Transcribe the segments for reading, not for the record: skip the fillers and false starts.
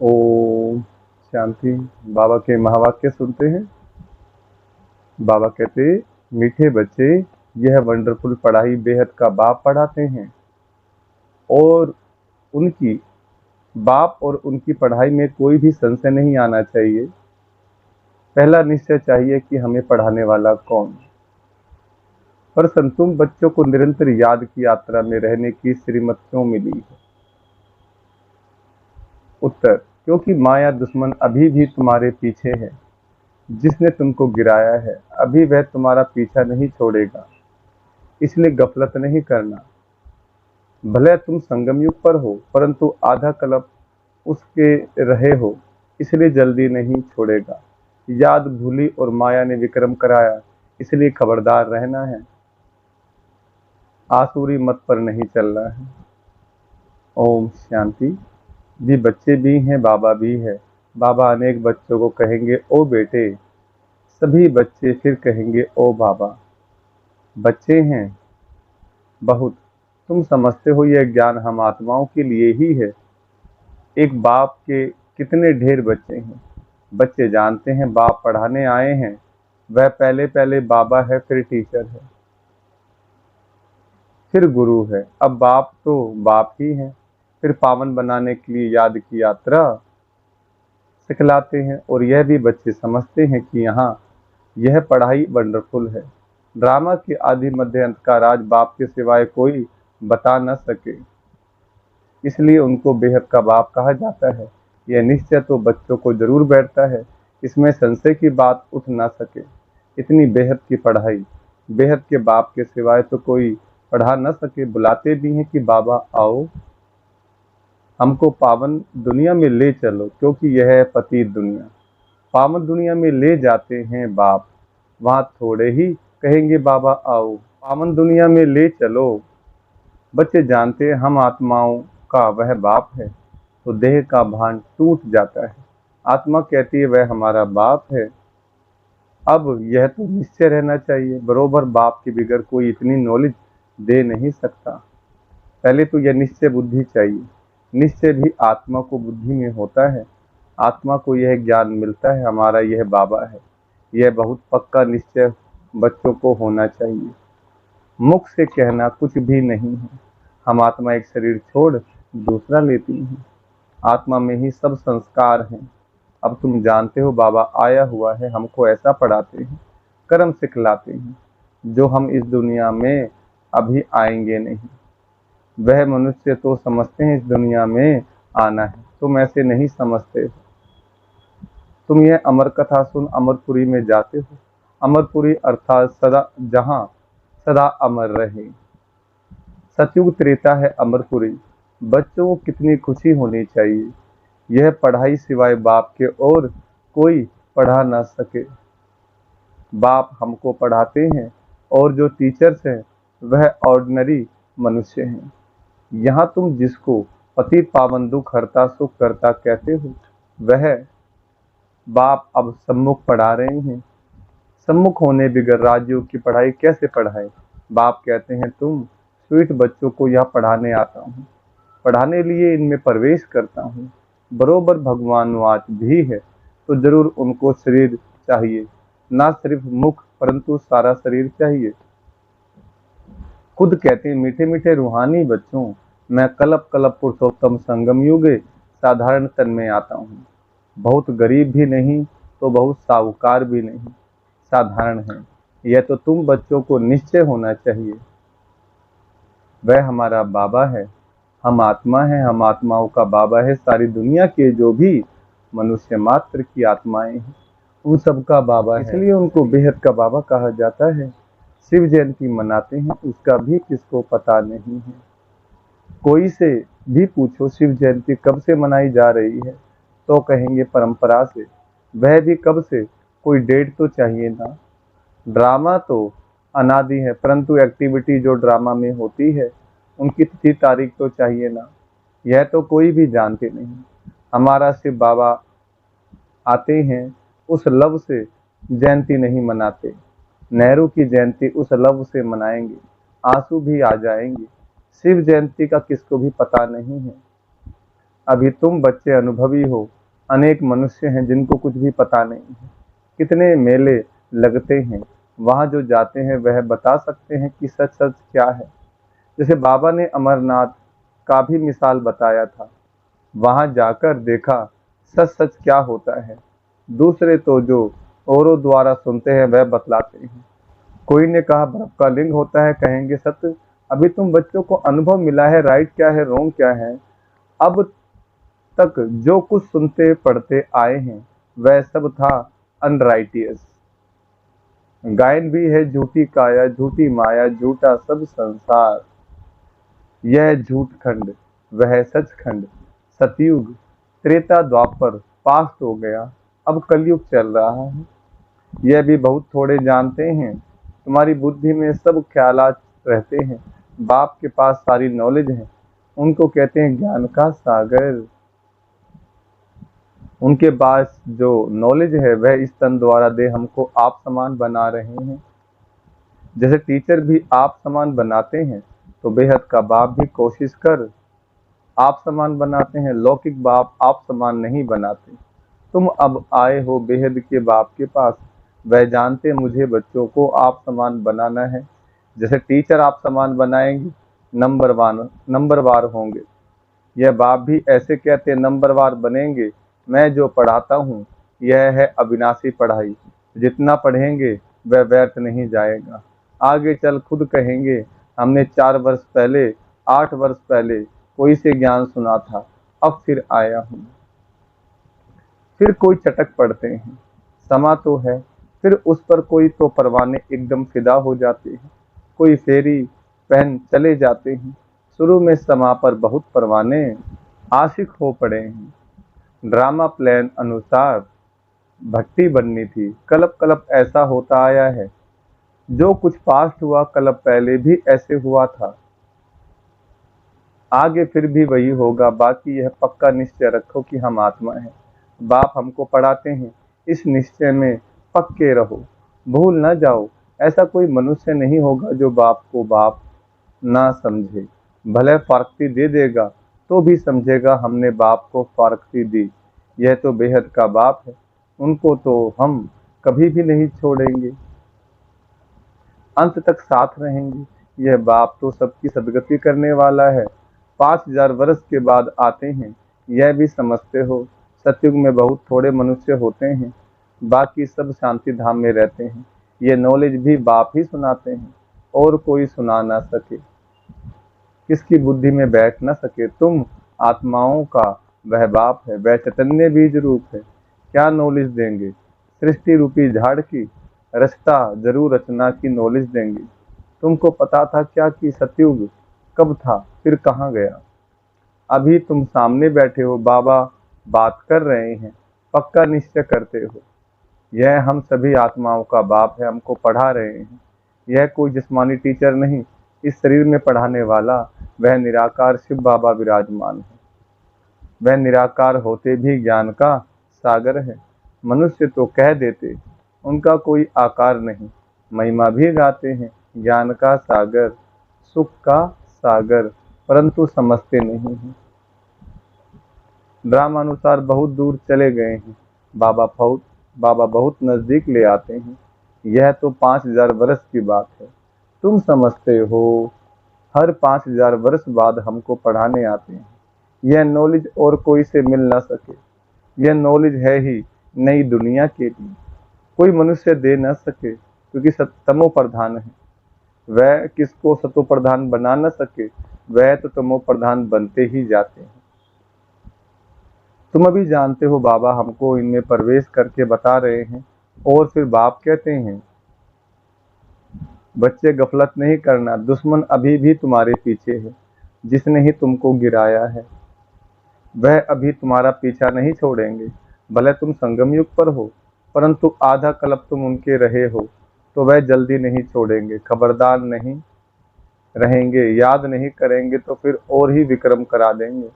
ओम शांति। बाबा के महावाक्य सुनते हैं। बाबा कहते, मीठे बच्चे, यह वंडरफुल पढ़ाई बेहद का बाप पढ़ाते हैं और उनकी बाप और उनकी पढ़ाई में कोई भी संशय नहीं आना चाहिए। पहला निश्चय चाहिए कि हमें पढ़ाने वाला कौन। पर तुम बच्चों को निरंतर याद की यात्रा में रहने की श्रीमत क्यों मिली है? उत्तर, क्योंकि माया दुश्मन अभी भी तुम्हारे पीछे है। जिसने तुमको गिराया है अभी वह तुम्हारा पीछा नहीं छोड़ेगा, इसलिए गफलत नहीं करना। भले तुम संगम युग पर हो परंतु आधा कल्प उसके रहे हो, इसलिए जल्दी नहीं छोड़ेगा। याद भूली और माया ने विक्रम कराया, इसलिए खबरदार रहना है। आसुरी मत पर नहीं चलना है। ओम शांति। भी बच्चे भी हैं, बाबा भी है। बाबा अनेक बच्चों को कहेंगे ओ बेटे, सभी बच्चे फिर कहेंगे ओ बाबा। बच्चे हैं बहुत, तुम समझते हो यह ज्ञान हम आत्माओं के लिए ही है। एक बाप के कितने ढेर बच्चे हैं। बच्चे जानते हैं बाप पढ़ाने आए हैं। वह पहले पहले बाबा है, फिर टीचर है, फिर गुरु है। अब बाप तो बाप ही है, फिर पावन बनाने के लिए याद की यात्रा सिखलाते हैं। और यह भी बच्चे समझते हैं कि यहाँ यह पढ़ाई वंडरफुल है। ड्रामा के आदि मध्य अंत का राज बाप के सिवाय कोई बता न सके, इसलिए उनको बेहद का बाप कहा जाता है। यह निश्चय तो बच्चों को जरूर बैठता है, इसमें संशय की बात उठ ना सके। इतनी बेहद की पढ़ाई बेहद के बाप के सिवाय तो कोई पढ़ा न सके। बुलाते भी हैं कि बाबा आओ, हमको पावन दुनिया में ले चलो, क्योंकि यह है पतित दुनिया। पावन दुनिया में ले जाते हैं बाप, वहां थोड़े ही कहेंगे बाबा आओ। पावन दुनिया में ले चलो। बच्चे जानते हैं हम आत्माओं का वह बाप है, तो देह का भान टूट जाता है। आत्मा कहती है वह हमारा बाप है। अब यह तो निश्चय रहना चाहिए, बरोबर बाप के बगैर कोई इतनी नॉलेज दे नहीं सकता। पहले तो यह निश्चय बुद्धि चाहिए। निश्चय भी आत्मा को बुद्धि में होता है। आत्मा को यह ज्ञान मिलता है हमारा यह बाबा है। यह बहुत पक्का निश्चय बच्चों को होना चाहिए। मुख से कहना कुछ भी नहीं है। हम आत्मा एक शरीर छोड़ दूसरा लेती हैं। आत्मा में ही सब संस्कार हैं। अब तुम जानते हो बाबा आया हुआ है, हमको ऐसा पढ़ाते हैं, कर्म सिखलाते हैं, जो हम इस दुनिया में अभी आएंगे नहीं। वह मनुष्य तो समझते हैं इस दुनिया में आना है, तुम ऐसे नहीं समझते हो। तुम यह अमर कथा सुन अमरपुरी में जाते हो। अमरपुरी अर्थात सदा, जहां सदा अमर रहे। सतयुग त्रेता है अमरपुरी। बच्चों को कितनी खुशी होनी चाहिए। यह पढ़ाई सिवाय बाप के और कोई पढ़ा ना सके। बाप हमको पढ़ाते हैं और जो टीचर्स हैं वह ऑर्डिनरी मनुष्य हैं। यहाँ तुम जिसको पतित पावन दुख हरता सुख करता कहते हो, वह बाप अब सम्मुख पढ़ा रहे हैं। सम्मुख होने बगैर राज्यों की पढ़ाई कैसे पढ़ाए? बाप कहते हैं तुम स्वीट बच्चों को यह पढ़ाने आता हूँ, पढ़ाने लिए इनमें प्रवेश करता हूँ। बरोबर भगवानवाच भी है, तो जरूर उनको शरीर चाहिए, ना सिर्फ मुख परंतु सारा शरीर चाहिए। खुद कहते हैं मीठे मीठे रूहानी बच्चों, मैं कलप कलप पुरुषोत्तम संगम युगे साधारण तन में आता हूँ। बहुत गरीब भी नहीं तो बहुत साहूकार भी नहीं, साधारण है। यह तो तुम बच्चों को निश्चय होना चाहिए। वह हमारा बाबा है, हम आत्मा है, हम आत्माओं का बाबा है। सारी दुनिया के जो भी मनुष्य मात्र की आत्माएं हैं उन सबका बाबा है, इसलिए उनको बेहद का बाबा कहा जाता है। शिव जयंती मनाते हैं, उसका भी किसको पता नहीं है। कोई से भी पूछो शिव जयंती कब से मनाई जा रही है, तो कहेंगे परंपरा से। वह भी कब से, कोई डेट तो चाहिए ना। ड्रामा तो अनादि है, परंतु एक्टिविटी जो ड्रामा में होती है उनकी तिथि तारीख तो चाहिए ना। यह तो कोई भी जानते नहीं। हमारा शिव बाबा आते हैं, उस लव से जयंती नहीं मनाते। नेहरू की जयंती उस लव से मनाएंगे, आंसू भी आ जाएंगे। शिव जयंती का किसको भी पता नहीं है। अभी तुम बच्चे अनुभवी हो, अनेक मनुष्य हैं जिनको कुछ भी पता नहीं है। कितने मेले लगते हैं, वहां जो जाते हैं वह बता सकते हैं कि सच सच क्या है। जैसे बाबा ने अमरनाथ का भी मिसाल बताया था, वहां जाकर देखा सच सच क्या होता है। दूसरे तो जो औरों द्वारा सुनते हैं वह बतलाते हैं। कोई ने कहा बर्फ का लिंग होता है, कहेंगे सत्य। अभी तुम बच्चों को अनुभव मिला है, राइट क्या है रॉन्ग क्या है। अब तक जो कुछ सुनते पढ़ते आए हैं वह सब था अनराइटियस। गायन भी है झूठी काया, झूठी माया, झूठा सब संसार। यह झूठ खंड, वह सच खंड। सतयुग त्रेता द्वापर पास्ट हो गया, अब कलयुग चल रहा है। यह भी बहुत थोड़े जानते हैं। तुम्हारी बुद्धि में सब ख्यालात रहते हैं। बाप के पास सारी नॉलेज है, उनको कहते हैं ज्ञान का सागर। उनके पास जो नॉलेज है वह इस तन द्वारा दे हमको आप समान बना रहे हैं। जैसे टीचर भी आप समान बनाते हैं, तो बेहद का बाप भी कोशिश कर आप समान बनाते हैं। लौकिक बाप आप समान नहीं बनाते। तुम अब आए हो बेहद के बाप के पास, वह जानते मुझे बच्चों को आप समान बनाना है। जैसे टीचर आप समान बनाएंगे, नंबरवार होंगे। यह बाप भी ऐसे कहते नंबरवार बनेंगे। मैं जो पढ़ाता हूँ यह है अविनाशी पढ़ाई। जितना पढ़ेंगे वह व्यर्थ नहीं जाएगा। आगे चल खुद कहेंगे हमने 4 वर्ष पहले, 8 वर्ष पहले कोई से ज्ञान सुना था, अब फिर आया हूँ। फिर कोई चटक पड़ते हैं, समा तो है। फिर उस पर कोई तो परवाने एकदम फिदा हो जाते हैं, कोई फेरी पहन चले जाते हैं। शुरू में समा पर बहुत परवाने आशिक हो पड़े हैं। ड्रामा प्लान अनुसार भट्टी बननी थी, कलब कलब ऐसा होता आया है। जो कुछ पास्ट हुआ कलब पहले भी ऐसे हुआ था, आगे फिर भी वही होगा। बाकी यह पक्का निश्चय रखो कि हम आत्मा हैं। बाप हमको पढ़ाते हैं, इस निश्चय में पक्के रहो, भूल न जाओ। ऐसा कोई मनुष्य नहीं होगा जो बाप को बाप ना समझे। भले फारकती दे देगा तो भी समझेगा हमने बाप को फारकती दी। यह तो बेहद का बाप है, उनको तो हम कभी भी नहीं छोड़ेंगे, अंत तक साथ रहेंगे। यह बाप तो सबकी सदगति करने वाला है। 5000 वर्ष के बाद आते हैं, यह भी समझते हो। सतयुग में बहुत थोड़े मनुष्य होते हैं, बाकी सब शांति धाम में रहते हैं। ये नॉलेज भी बाप ही सुनाते हैं, और कोई सुना ना सके, किसकी बुद्धि में बैठ न सके। तुम आत्माओं का वह बाप है, वह चैतन्य बीज रूप है। क्या नॉलेज देंगे? सृष्टि रूपी झाड़ की रचता जरूर रचना की नॉलेज देंगे। तुमको पता था क्या कि सतयुग कब था फिर कहाँ गया? अभी तुम सामने बैठे हो, बाबा बात कर रहे हैं, पक्का निश्चय करते हो। यह हम सभी आत्माओं का बाप है, हमको पढ़ा रहे हैं। यह कोई जिस्मानी टीचर नहीं, इस शरीर में पढ़ाने वाला वह निराकार शिव बाबा विराजमान है। वह निराकार होते भी ज्ञान का सागर है। मनुष्य तो कह देते उनका कोई आकार नहीं, महिमा भी गाते हैं ज्ञान का सागर, सुख का सागर, परंतु समझते नहीं हैं। ड्रामानुसार बहुत दूर चले गए हैं, बाबा बहुत नजदीक ले आते हैं। यह तो 5000 वर्ष की बात है। तुम समझते हो हर 5000 वर्ष बाद हमको पढ़ाने आते हैं। यह नॉलेज और कोई से मिल ना सके। यह नॉलेज है ही नई दुनिया के लिए, कोई मनुष्य दे न सके, क्योंकि तमो प्रधान है। वह किसको सतो प्रधान बना न सके, वह तो तमो प्रधान बनते ही जाते हैं। तुम अभी जानते हो बाबा हमको इनमें प्रवेश करके बता रहे हैं, और फिर बाप कहते हैं बच्चे गफलत नहीं करना, दुश्मन अभी भी तुम्हारे पीछे है। जिसने ही तुमको गिराया है वह अभी तुम्हारा पीछा नहीं छोड़ेंगे। भले तुम संगम युग पर हो, परंतु आधा कल्प तुम उनके रहे हो, तो वह जल्दी नहीं छोड़ेंगे। खबरदार नहीं रहेंगे, याद नहीं करेंगे तो फिर और ही विक्रम करा देंगे।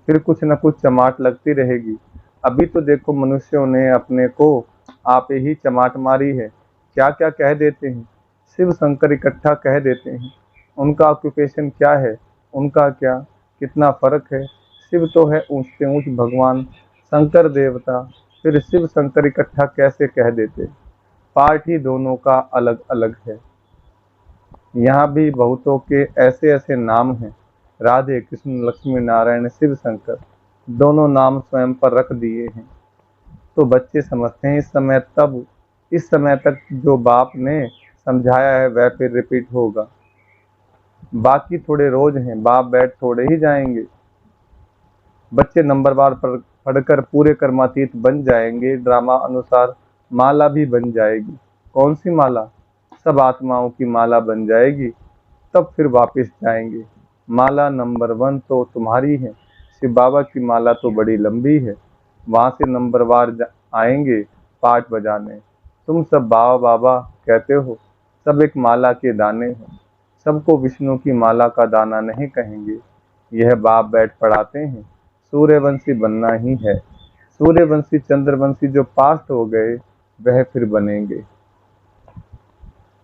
फिर कुछ न कुछ चमाट लगती रहेगी। अभी तो देखो मनुष्यों ने अपने को आप ही चमाट मारी है। क्या क्या कह देते हैं, शिव शंकर इकट्ठा कह देते हैं। उनका ऑक्यूपेशन क्या है, उनका क्या, कितना फर्क है। शिव तो है ऊंच से ऊंच भगवान, शंकर देवता, फिर शिव शंकर इकट्ठा कैसे कह देते। पार्ट ही दोनों का अलग अलग है। यहाँ भी बहुतों के ऐसे ऐसे नाम हैं, राधे कृष्ण लक्ष्मी नारायण शिव शंकर, दोनों नाम स्वयं पर रख दिए हैं। तो बच्चे समझते हैं इस समय तक जो बाप ने समझाया है वह फिर रिपीट होगा। बाकी थोड़े रोज हैं, बाप बैठ थोड़े ही जाएंगे। बच्चे नंबरवार पर पढ़कर पूरे कर्मातीत बन जाएंगे। ड्रामा अनुसार माला भी बन जाएगी। कौन सी माला? सब आत्माओं की माला बन जाएगी। तब फिर वापस जाएंगे। माला नंबर 1 तो तुम्हारी है, शिव बाबा की माला तो बड़ी लंबी है। वहां से नंबरवार आएंगे पाठ बजाने। तुम सब बाबा बाबा कहते हो, सब एक माला के दाने हो। सबको विष्णु की माला का दाना नहीं कहेंगे। यह बाप बैठ पढ़ाते हैं, सूर्यवंशी बनना ही है। सूर्यवंशी चंद्रवंशी जो पास्ट हो गए वह फिर बनेंगे।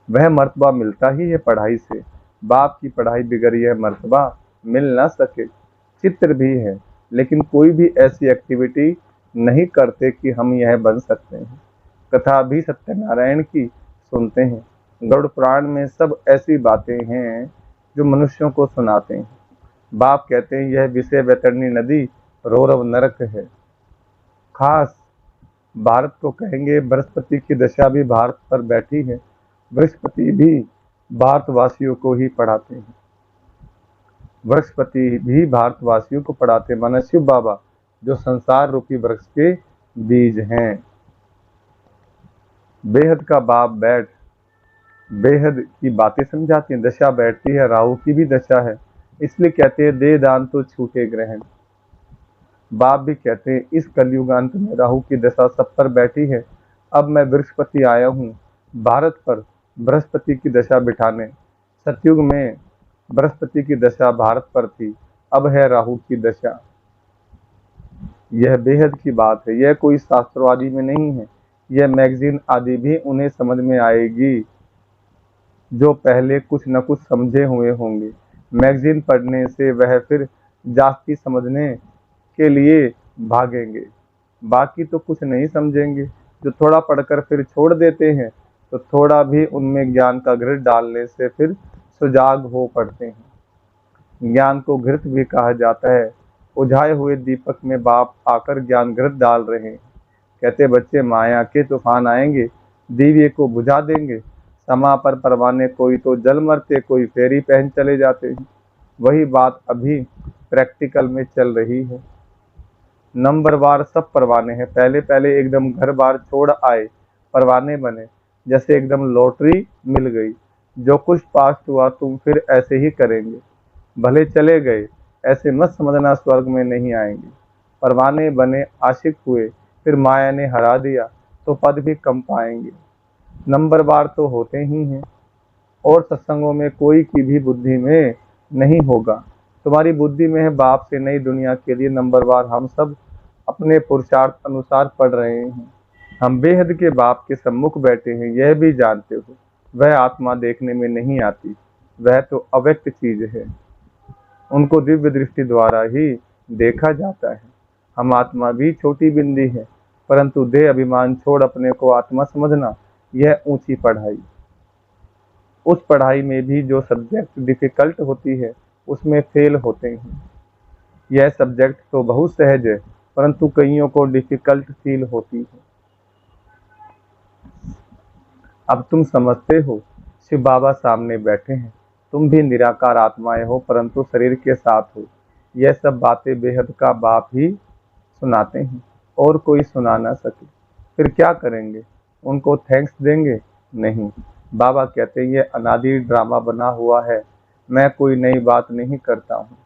वह मर्तबा मिलता ही है पढ़ाई से। बाप की पढ़ाई बिगड़ यह मर्तबा मिल ना सके। चित्र भी है, लेकिन कोई भी ऐसी एक्टिविटी नहीं करते कि हम यह बन सकते हैं। कथा भी सत्यनारायण की सुनते हैं। गरुड़ पुराण में सब ऐसी बातें हैं जो मनुष्यों को सुनाते हैं। बाप कहते हैं यह विषय वैतरणी नदी रौरव नरक है। खास भारत को कहेंगे, बृहस्पति की दशा भी भारत पर बैठी है। बृहस्पति भी भारतवासियों को ही पढ़ाते हैं। बृहस्पति भी भारतवासियों को पढ़ाते हैं, माना शिव बाबा जो संसार रूपी वृक्ष के बीज हैं। बेहद का बाप बैठ बेहद की बातें समझाते हैं। दशा बैठती है, राहु की भी दशा है, इसलिए कहते हैं दे दान तो छूटे ग्रहण। बाप भी कहते हैं इस कलयुगांत में राहु की दशा सब पर बैठी है। अब मैं बृहस्पति आया हूँ भारत पर बृहस्पति की दशा बिठाने। सतयुग में बृहस्पति की दशा भारत पर थी, अब है राहु की दशा। यह बेहद की बात है, यह कोई शास्त्रवादी में नहीं है। यह मैगजीन आदि भी उन्हें समझ में आएगी जो पहले कुछ न कुछ समझे हुए होंगे। मैगजीन पढ़ने से वह फिर जास्ती समझने के लिए भागेंगे। बाकी तो कुछ नहीं समझेंगे। जो थोड़ा पढ़कर फिर छोड़ देते हैं, तो थोड़ा भी उनमें ज्ञान का घृत डालने से फिर सुजाग हो पड़ते हैं। ज्ञान को घृत भी कहा जाता है। उझाए हुए दीपक में बाप आकर ज्ञान घृत डाल रहे हैं। कहते बच्चे माया के तूफान आएंगे, दीवे को बुझा देंगे। समा पर परवाने कोई तो जल मरते, कोई फेरी पहन चले जाते हैं। वही बात अभी प्रैक्टिकल में चल रही है। नंबरवार सब परवाने हैं। पहले पहले एकदम घर बार छोड़ आए, परवाने बने, जैसे एकदम लॉटरी मिल गई। जो कुछ पास हुआ तुम फिर ऐसे ही करेंगे। भले चले गए, ऐसे मत समझना स्वर्ग में नहीं आएंगे। परवाने बने, आशिक हुए, फिर माया ने हरा दिया तो पद भी कम पाएंगे। नंबरवार तो होते ही हैं, और सत्संगों में कोई की भी बुद्धि में नहीं होगा। तुम्हारी बुद्धि में है बाप से नई दुनिया के लिए नंबरवार हम सब अपने पुरुषार्थ अनुसार पढ़ रहे हैं। हम बेहद के बाप के सम्मुख बैठे हैं, यह भी जानते हो। वह आत्मा देखने में नहीं आती, वह तो अव्यक्त चीज है। उनको दिव्य दृष्टि द्वारा ही देखा जाता है। हम आत्मा भी छोटी बिंदी है, परंतु देह अभिमान छोड़ अपने को आत्मा समझना, यह ऊंची पढ़ाई। उस पढ़ाई में भी जो सब्जेक्ट डिफिकल्ट होती है उसमें फेल होते हैं। यह सब्जेक्ट तो बहुत सहज है, परंतु कईयों को डिफिकल्ट फील होती है। अब तुम समझते हो, शिव बाबा सामने बैठे हैं। तुम भी निराकार आत्माएं हो, परंतु शरीर के साथ हो। यह सब बातें बेहद का बाप ही सुनाते हैं, और कोई सुना ना सके। फिर क्या करेंगे? उनको थैंक्स देंगे? नहीं। बाबा कहते हैं यह अनादि ड्रामा बना हुआ है, मैं कोई नई बात नहीं करता हूँ।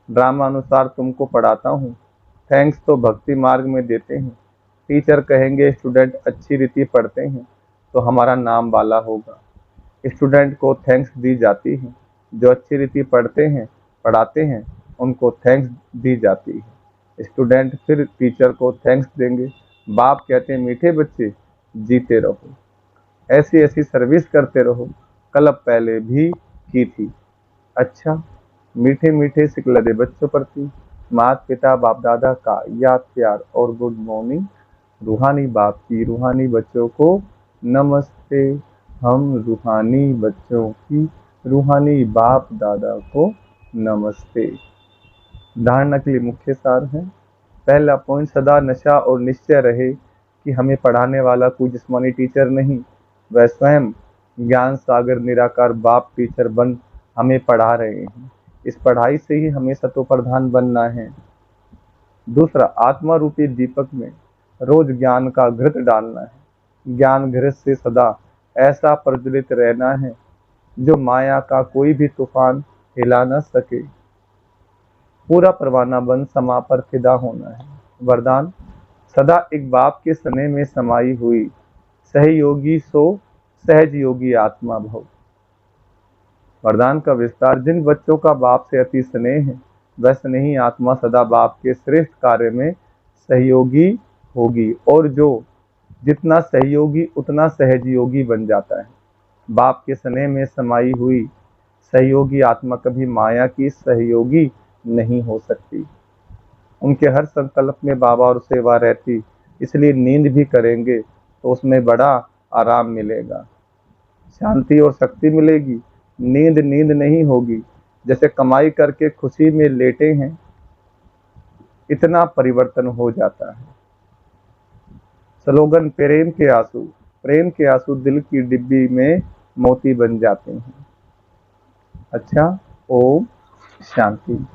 ड्रामा अनुसार तुमको पढ़ाता हूँ। थैंक्स तो भक्ति मार्ग में देते हैं। टीचर कहेंगे स्टूडेंट अच्छी रीति पढ़ते हैं तो हमारा नाम वाला होगा। स्टूडेंट को थैंक्स दी जाती है। जो अच्छी रीति पढ़ाते हैं उनको थैंक्स दी जाती है। स्टूडेंट फिर टीचर को थैंक्स देंगे। बाप कहते हैं मीठे बच्चे जीते रहो, ऐसी ऐसी सर्विस करते रहो, कल पहले भी की थी। अच्छा, मीठे मीठे सिकलदे बच्चों प्रति माता पिता बाप दादा का याद प्यार और गुड मॉर्निंग। रूहानी बाप की रूहानी बच्चों को नमस्ते। हम रूहानी बच्चों की रूहानी बाप दादा को नमस्ते। धारणा के लिए मुख्य सार है। पहला पॉइंट, सदा नशा और निश्चय रहे कि हमें पढ़ाने वाला कोई जिस्मानी टीचर नहीं, वह स्वयं ज्ञान सागर निराकार बाप टीचर बन हमें पढ़ा रहे हैं। इस पढ़ाई से ही हमें सतोप्रधान बनना है। दूसरा, आत्मा रूपी दीपक में रोज ज्ञान का घृत डालना है। ज्ञान घृत से सदा ऐसा प्रज्वलित रहना है जो माया का कोई भी तूफान हिला न सके। पूरा परवाना बन समा पर फिदा होना है। वरदान, सदा एक बाप के स्नेह में समाई हुई सहयोगी सो सहज योगी आत्मा भव। वरदान का विस्तार, जिन बच्चों का बाप से अति स्नेह है वह स्नेही आत्मा सदा बाप के श्रेष्ठ कार्य में सहयोगी होगी, और जो जितना सहयोगी उतना सहज योगी बन जाता है। बाप के स्नेह में समाई हुई सहयोगी आत्मा कभी माया की सहयोगी नहीं हो सकती। उनके हर संकल्प में बाबा और सेवा रहती, इसलिए नींद भी करेंगे तो उसमें बड़ा आराम मिलेगा, शांति और शक्ति मिलेगी। नींद नींद नहीं होगी। जैसे कमाई करके खुशी में लेटे हैं, इतना परिवर्तन हो जाता है। स्लोगन, प्रेम के आंसू दिल की डिब्बी में मोती बन जाते हैं। अच्छा, ओम शांति।